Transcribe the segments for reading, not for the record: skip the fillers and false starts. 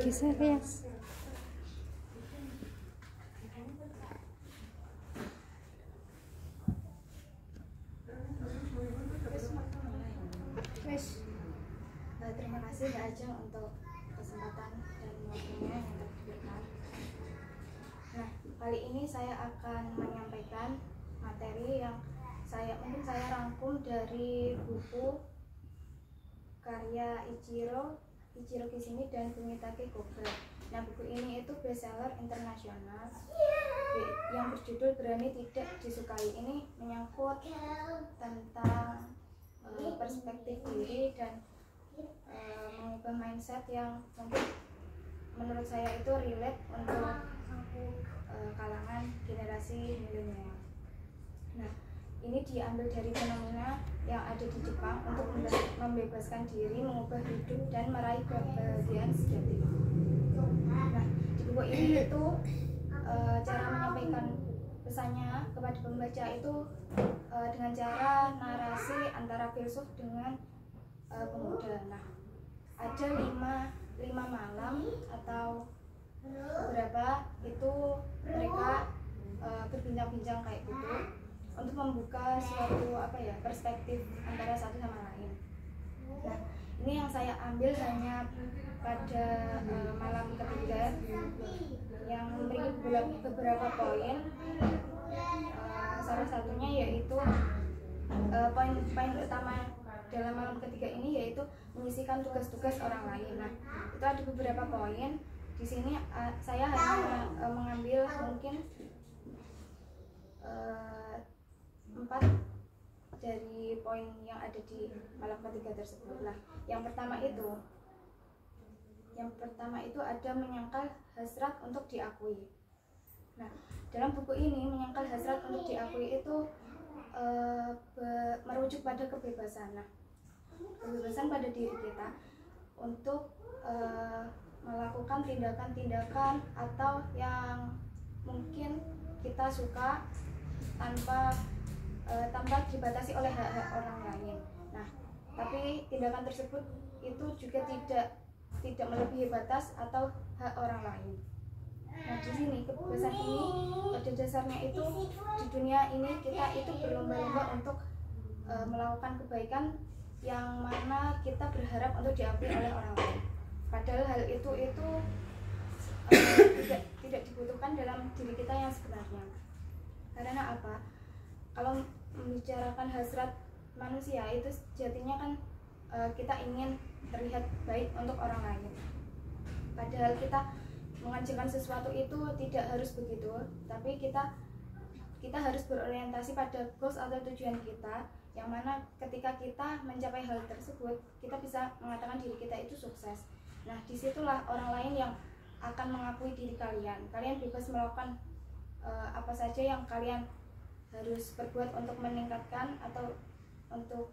lagi serius. Terima kasih Mbak Ajeng untuk kesempatan dan waktunya yang diberikan. Nah, kali ini saya akan menyampaikan materi yang mungkin saya rangkum dari buku karya Ichiro Kishimi dan Fumitake Koga. Nah, buku ini itu bestseller internasional yang berjudul Berani Tidak Disukai. Ini menyangkut tentang perspektif diri dan mengubah mindset yang mungkin menurut saya itu relate untuk kalangan generasi milenial. Nah, ini diambil dari fenomena yang ada di Jepang untuk membebaskan diri, mengubah hidup dan meraih kebahagiaan sejati. Nah, di buku ini itu cara menyampaikan pesannya kepada pembaca itu dengan cara narasi antara filsuf dengan pemuda. Nah, ada lima malam atau beberapa itu mereka berbincang-bincang kayak gitu untuk membuka suatu perspektif antara satu sama lain. Nah, ini yang saya ambil hanya pada malam ketiga yang memiliki beberapa poin. Salah satunya yaitu poin utama dalam malam ketiga ini yaitu menyisihkan tugas-tugas orang lain. Nah, itu ada beberapa poin. Di sini saya hanya mengambil mungkin 4 dari poin yang ada di malam ketiga tersebut. Nah, yang pertama itu ada menyangkal hasrat untuk diakui. Nah, dalam buku ini menyangkal hasrat untuk diakui itu merujuk pada kebebasan. Nah, kebebasan pada diri kita untuk melakukan tindakan-tindakan atau yang mungkin kita suka tanpa dibatasi oleh hak-hak orang lain. Nah, tapi tindakan tersebut itu juga tidak melebihi batas atau hak orang lain. Nah, di sini kebebasan ini pada dasarnya itu di dunia ini kita itu berlomba-lomba untuk melakukan kebaikan yang mana kita berharap untuk diakui oleh orang lain. Padahal hal itu tidak dibutuhkan dalam diri kita yang sebenarnya. Karena apa? Kalau membicarakan hasrat manusia itu sejatinya kan kita ingin terlihat baik untuk orang lain. Padahal kita mengajarkan sesuatu itu tidak harus begitu, tapi kita harus berorientasi pada goals atau tujuan kita, yang mana ketika kita mencapai hal tersebut kita bisa mengatakan diri kita itu sukses. Nah, disitulah orang lain yang akan mengakui diri kalian. Kalian bebas melakukan apa saja yang kalian harus berbuat untuk meningkatkan atau untuk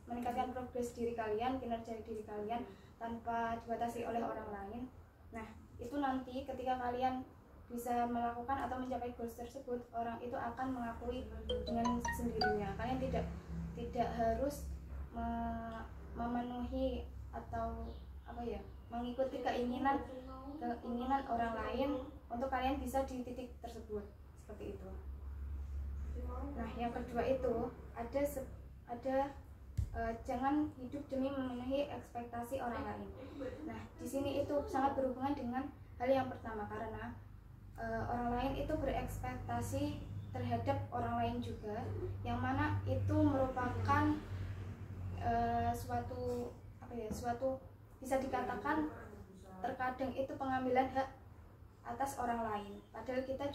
meningkatkan progres diri kalian, kinerja diri kalian tanpa dibatasi oleh orang lain. Nah, itu nanti ketika kalian bisa melakukan atau mencapai goals tersebut, orang itu akan mengakui dengan sendirinya. Kalian tidak harus memenuhi atau mengikuti keinginan orang lain untuk kalian bisa di titik tersebut, seperti itu. Nah, yang kedua itu ada jangan hidup demi memenuhi ekspektasi orang lain. Nah, di sini itu sangat berhubungan dengan hal yang pertama, karena orang lain itu berekspektasi terhadap orang lain juga, yang mana itu merupakan suatu bisa dikatakan terkadang itu pengambilan hak atas orang lain. Padahal kita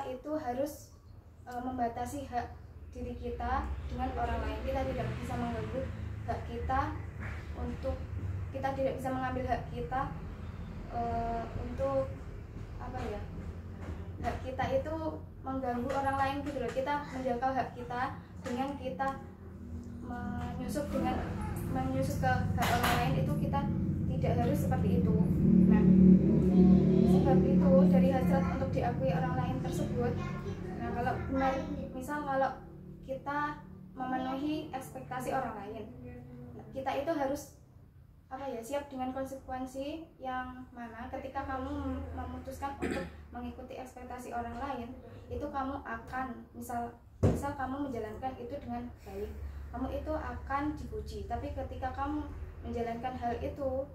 itu harus membatasi hak diri kita dengan orang lain. Kita tidak bisa mengganggu hak kita kita tidak bisa mengambil hak kita untuk hak kita itu mengganggu orang lain gitu loh. Kita menjangkau hak kita dengan kita menyusup ke hak orang lain, itu kita tidak harus seperti itu. Nah, sebab itu dari hasrat untuk diakui orang lain tersebut, nah kalau benar kalau kita memenuhi ekspektasi orang lain, kita itu harus siap dengan konsekuensi yang mana ketika kamu memutuskan untuk mengikuti ekspektasi orang lain, itu kamu akan misal kamu menjalankan itu dengan baik, kamu itu akan dipuji. Tapi ketika kamu menjalankan hal itu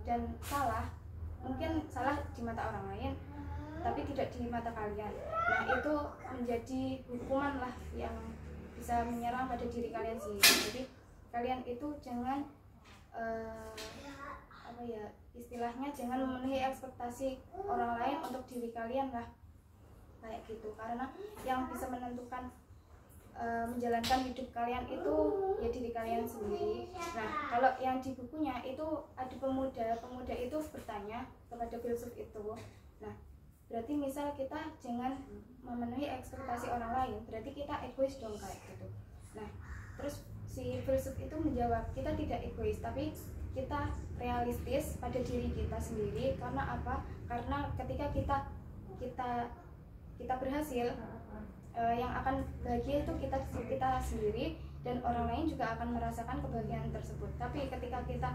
dan salah, mungkin salah di mata orang lain tapi tidak di mata kalian, nah itu menjadi hukuman lah yang bisa menyerang pada diri kalian sendiri. Jadi kalian itu jangan istilahnya jangan memenuhi ekspektasi orang lain untuk diri kalian lah, kayak gitu. Karena yang bisa menentukan menjalankan hidup kalian itu ya diri kalian sendiri. Nah, kalau yang di bukunya itu ada pemuda itu bertanya kepada filsuf itu. Nah, berarti misal kita jangan memenuhi ekspektasi orang lain, berarti kita egois dong, kayak gitu. Nah, terus si filsuf itu menjawab, kita tidak egois, tapi kita realistis pada diri kita sendiri. Karena apa? Karena ketika kita berhasil, yang akan bahagia itu kita sendiri, dan orang lain juga akan merasakan kebahagiaan tersebut. Tapi ketika kita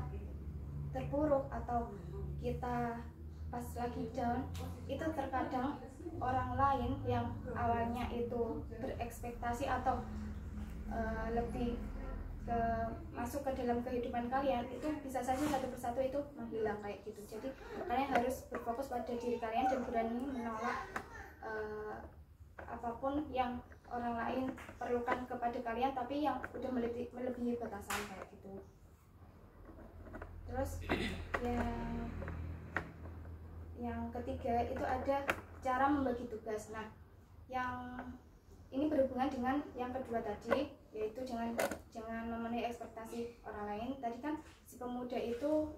terpuruk atau kita pas lagi down, itu terkadang orang lain yang awalnya itu berekspektasi atau lebih masuk ke dalam kehidupan kalian, itu bisa saja satu persatu itu menghilang, kayak gitu. Jadi kalian harus berfokus pada diri kalian dan berani menolak apapun yang orang lain perlukan kepada kalian, tapi yang udah melebihi batasan, kayak gitu. Terus yang ketiga itu ada cara membagi tugas. Nah, yang ini berhubungan dengan yang kedua tadi, yaitu jangan memenuhi ekspektasi orang lain. Tadi kan si pemuda itu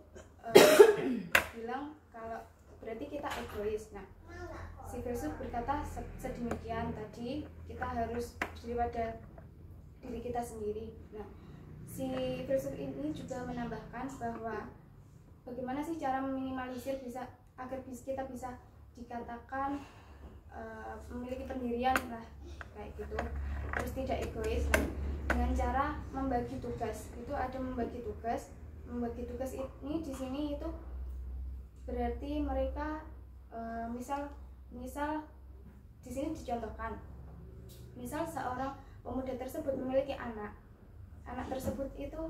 bilang kalau berarti kita egois. Nah, si filsuf berkata sedemikian tadi, kita harus berdiri pada diri kita sendiri. Nah, si filsuf ini juga menambahkan bahwa bagaimana sih cara meminimalisir agar kita bisa dikatakan memiliki pendirian lah, kayak gitu, terus tidak egois. Nah, dengan cara membagi tugas, itu ada membagi tugas ini di sini itu berarti mereka misal di sini dicontohkan, misal seorang pemuda tersebut memiliki anak tersebut itu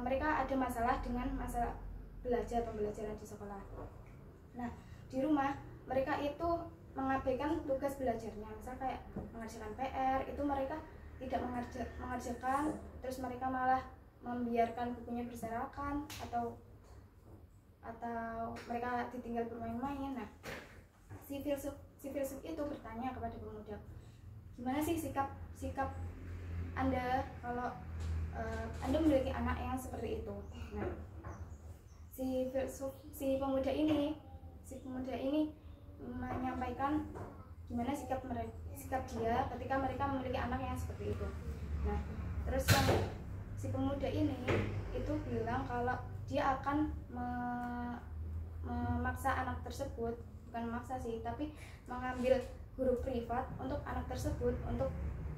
mereka ada masalah dengan masalah pembelajaran di sekolah. Nah, di rumah mereka itu mengabaikan tugas belajarnya, misal kayak mengerjakan PR, itu mereka tidak mengerjakan, terus mereka malah membiarkan bukunya berserakan atau mereka ditinggal bermain-main. Nah, si filsuf itu bertanya kepada pemuda, gimana sih sikap Anda kalau Anda memiliki anak yang seperti itu? Nah, si pemuda ini menyampaikan gimana sikap dia ketika mereka memiliki anak yang seperti itu. Nah, terus si pemuda ini itu bilang kalau dia akan memaksa anak tersebut, bukan memaksa sih, tapi mengambil guru privat untuk anak tersebut untuk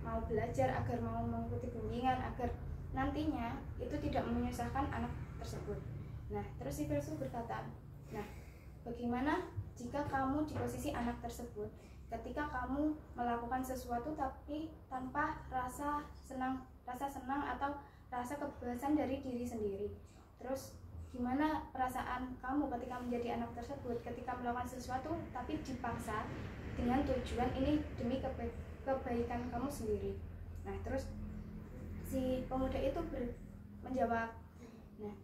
mau belajar, agar mau mengikuti bimbingan, agar nantinya itu tidak menyusahkan anak tersebut. Nah, terus si filsuf berkata, nah, bagaimana jika kamu di posisi anak tersebut, ketika kamu melakukan sesuatu tapi tanpa rasa senang atau rasa kebebasan dari diri sendiri? Terus gimana perasaan kamu ketika menjadi anak tersebut, ketika melakukan sesuatu tapi dipaksa dengan tujuan ini demi kebaikan kamu sendiri? Nah, terus si pemuda itu menjawab, nah,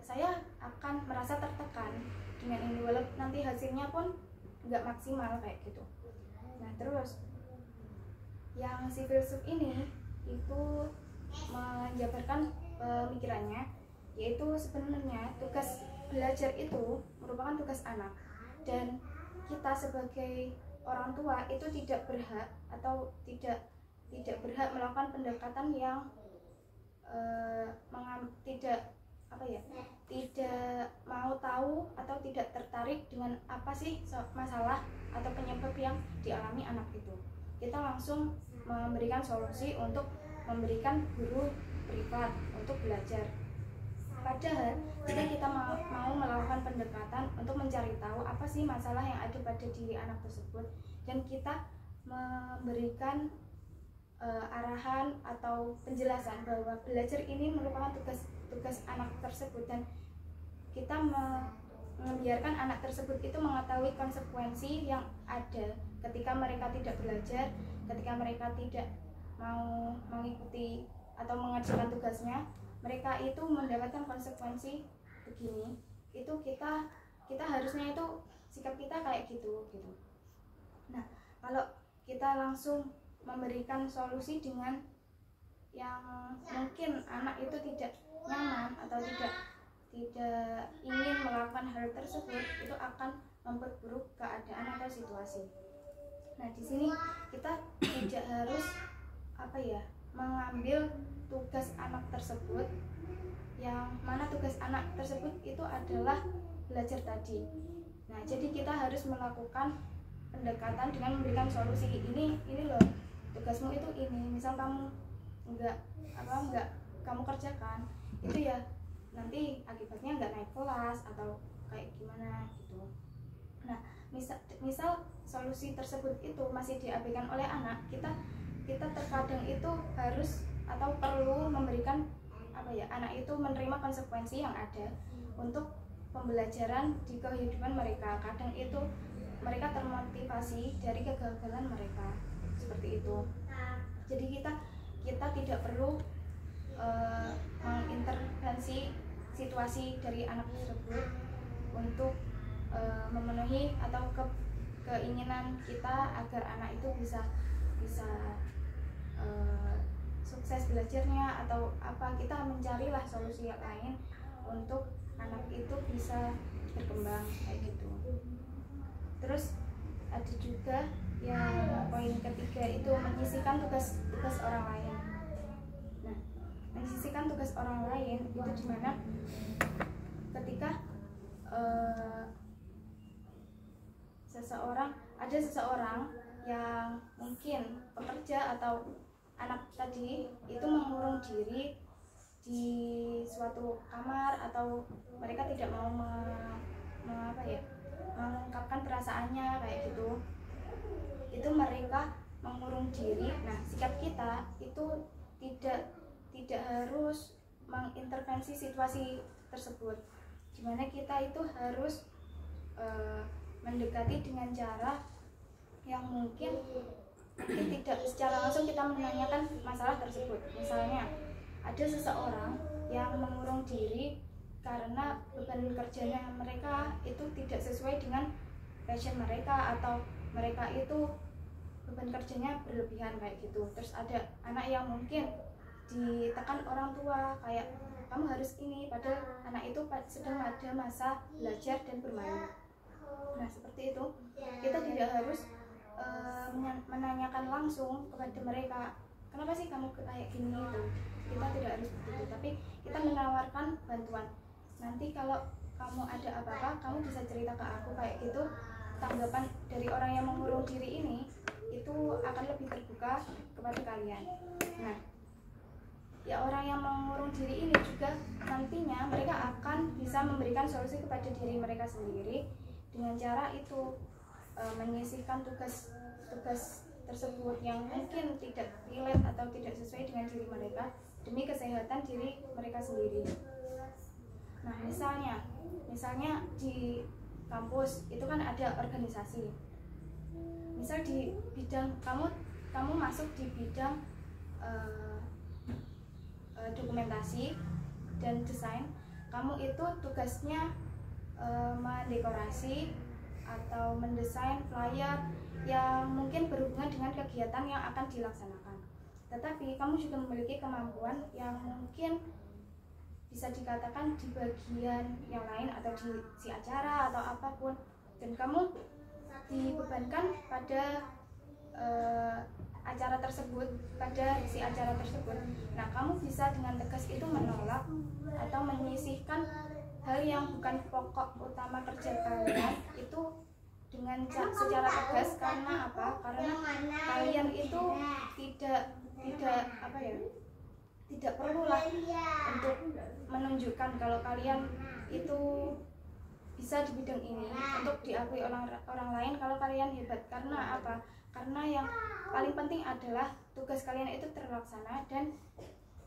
saya akan merasa tertekan dengan ini, walaupun nanti hasilnya pun nggak maksimal, kayak gitu. Nah, terus yang si filsuf ini itu menjabarkan pemikirannya, yaitu sebenarnya tugas belajar itu merupakan tugas anak, dan kita sebagai orang tua itu tidak berhak atau tidak melakukan pendekatan yang tidak mau tahu atau tidak tertarik dengan apa sih masalah atau penyebab yang dialami anak itu. Kita langsung memberikan solusi untuk memberikan guru privat untuk belajar. Padahal jika kita mau melakukan pendekatan untuk mencari tahu apa sih masalah yang ada pada diri anak tersebut, dan kita memberikan arahan atau penjelasan bahwa belajar ini merupakan tugas anak tersebut, dan kita membiarkan anak tersebut itu mengetahui konsekuensi yang ada ketika mereka tidak belajar, ketika mereka tidak mau mengikuti atau mengerjakan tugasnya, mereka itu mendapatkan konsekuensi begini. Itu kita harusnya itu sikap kita kayak gitu. Nah, kalau kita langsung memberikan solusi dengan yang mungkin anak itu tidak nyaman atau tidak ingin melakukan hal tersebut, itu akan memperburuk keadaan atau situasi. Nah, di sini kita tidak harus mengambil tugas anak tersebut, yang mana tugas anak tersebut itu adalah belajar tadi. Nah, jadi kita harus melakukan pendekatan dengan memberikan solusi. Ini loh tugasmu itu ini. Misal kamu enggak kamu kerjakan, itu ya nanti akibatnya enggak naik kelas atau kayak gimana gitu. Nah, misal solusi tersebut itu masih diabaikan oleh anak, kita terkadang itu harus atau perlu memberikan anak itu menerima konsekuensi yang ada untuk pembelajaran di kehidupan mereka. Kadang itu mereka termotivasi dari kegagalan mereka, seperti itu. Jadi kita tidak perlu mengintervensi situasi dari anak tersebut untuk memenuhi atau keinginan kita agar anak itu bisa sukses belajarnya atau apa. Kita mencarilah solusi yang lain untuk anak itu bisa berkembang kayak gitu. Terus ada juga yang poin ketiga itu menyisihkan tugas orang lain. Nah, menyisihkan tugas orang lain itu dimana ketika ada seseorang yang mungkin pekerja atau anak tadi itu mengurung diri di suatu kamar, atau mereka tidak mau mengungkapkan perasaannya kayak gitu. Itu mereka mengurung diri. Nah, sikap kita itu tidak harus mengintervensi situasi tersebut, dimana kita itu harus mendekati dengan cara yang mungkin tidak secara langsung kita menanyakan masalah tersebut. Misalnya ada seseorang yang mengurung diri karena beban kerjanya mereka itu tidak sesuai dengan passion mereka, atau mereka itu beban kerjanya berlebihan kayak gitu. Terus ada anak yang mungkin ditekan orang tua kayak kamu harus ini, padahal anak itu sedang ada masa belajar dan bermain. Nah, seperti itu kita tidak harus menanyakan langsung kepada mereka, kenapa sih kamu kayak gini itu. Kita tidak harus begitu, tapi kita menawarkan bantuan. Nanti kalau kamu ada apa-apa, kamu bisa cerita ke aku kayak gitu. Tanggapan dari orang yang mengurung diri ini itu akan lebih terbuka kepada kalian. Nah, ya orang yang mengurung diri ini juga nantinya mereka akan bisa memberikan solusi kepada diri mereka sendiri dengan cara itu menyisihkan tugas tersebut yang mungkin tidak relate atau tidak sesuai dengan diri mereka demi kesehatan diri mereka sendiri. Nah, misalnya di kampus itu kan ada organisasi. Misal di bidang kamu masuk di bidang dokumentasi dan desain, kamu itu tugasnya mendekorasi atau mendesain flyer yang mungkin berhubungan dengan kegiatan yang akan dilaksanakan. Tetapi kamu juga memiliki kemampuan yang mungkin bisa dikatakan di bagian yang lain atau di si acara atau apapun, dan kamu dibebankan pada acara tersebut, pada si acara tersebut. Nah, kamu bisa dengan tegas itu menolak atau menyisihkan hal yang bukan pokok utama kerja kalian itu dengan secara tegas. Karena apa? Karena kalian itu tidak perlulah untuk menunjukkan kalau kalian itu bisa di bidang ini, untuk diakui orang lain kalau kalian hebat. Karena apa? Karena yang paling penting adalah tugas kalian itu terlaksana dan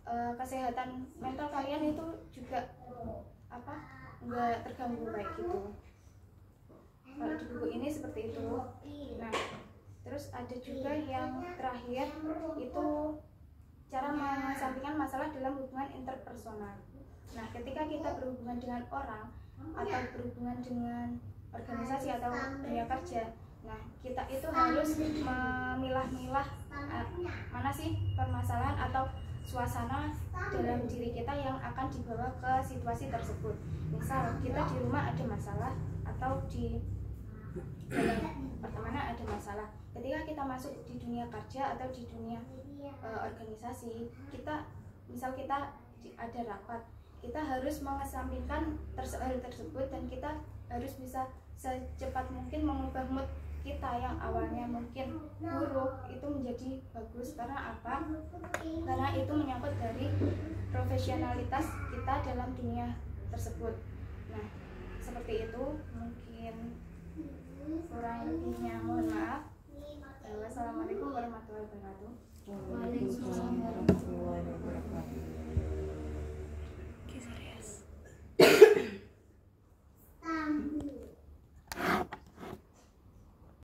kesehatan mental kalian itu juga nggak terganggu kayak gitu. Kalau di buku ini seperti itu. Nah, terus ada juga yang terakhir itu cara mengesampingkan masalah dalam hubungan interpersonal. Nah, ketika kita berhubungan dengan orang atau berhubungan dengan organisasi atau dunia kerja, nah kita itu harus memilah-milah mana sih permasalahan atau suasana dalam diri kita yang akan dibawa ke situasi tersebut. Misal kita di rumah ada masalah atau di dalam pertemanan ada masalah. Ketika kita masuk di dunia kerja atau di dunia organisasi, misal kita ada rapat, kita harus mengesampingkan hal tersebut dan kita harus bisa secepat mungkin mengubah mood kita yang awalnya mungkin buruk itu menjadi bagus. Karena apa? Karena itu menyangkut dari profesionalitas kita dalam dunia tersebut. Nah, seperti itu. Mungkin kurang lebihnya mohon maaf. Wassalamualaikum warahmatullahi wabarakatuh. Waalaikumsalam warahmatullahi wabarakatuh.